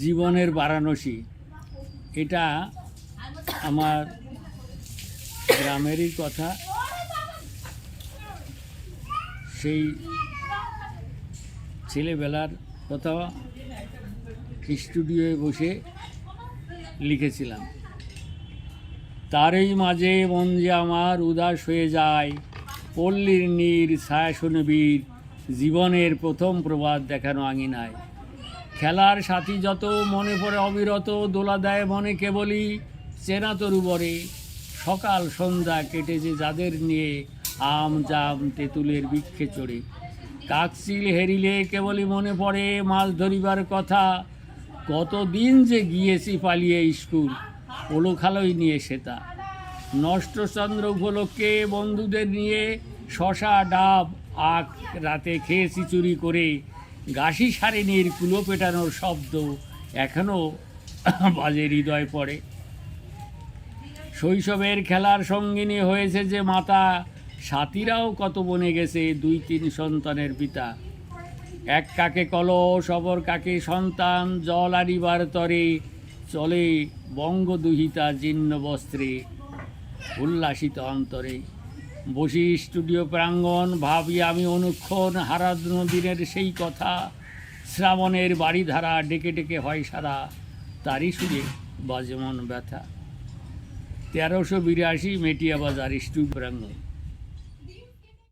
জীবনের বারাণসী, এটা আমার গ্রামেরই কথা। সেই ছেলেবেলার কথা স্টুডিওয়ে বসে লিখেছিলাম। তারই মাঝে মন যে আমার উদাস হয়ে যায়, পল্লীর নীর ছায়াসনবীর জীবনের প্রথম প্রভাত দেখানো আঙিনায়। খেলার সাথী যত মনে পড়ে অবিরত, দোলা দেয় মনে কেবলই চেনা তরুবরে। সকাল সন্ধ্যা কেটেছে যাদের নিয়ে আম জাম তেঁতুলের বৃক্ষে চড়ে। কাকচিল হেরিলে কেবলই মনে পড়ে মাছ ধরিবার কথা। কতদিন যে গিয়েছি পালিয়ে স্কুল, ওলো খালই নিয়ে সেতা। নষ্টচন্দ্র উপলক্ষে বন্ধুদের নিয়ে শশা ডাব আখ রাতে খেয়েছি চুরি করে। ঘাসি সারিনীর কুলো পেটানোর শব্দ এখনও বাজে হৃদয় পড়ে। শৈশবের খেলার সঙ্গিনী হয়েছে যে মাতা, সাথীরাও কত বনে গেছে 2-3 সন্তানের পিতা। এক কাকে কলস অপর কাকে সন্তান, জল আনিবার তরে চলে বঙ্গদুহিতা জীর্ণ বস্ত্রে উল্লাসিত অন্তরে। বসি স্টুডিও প্রাঙ্গণ, ভাবি আমি অনুক্ষণ হারাধন দিনের সেই কথা। শ্রাবণের বাড়িধারা ডেকে ডেকে হয় সারা, তারই সুরে বাজে মন ব্যথা। 1382 মেটিয়া বাজার স্টুডিও প্রাঙ্গণ।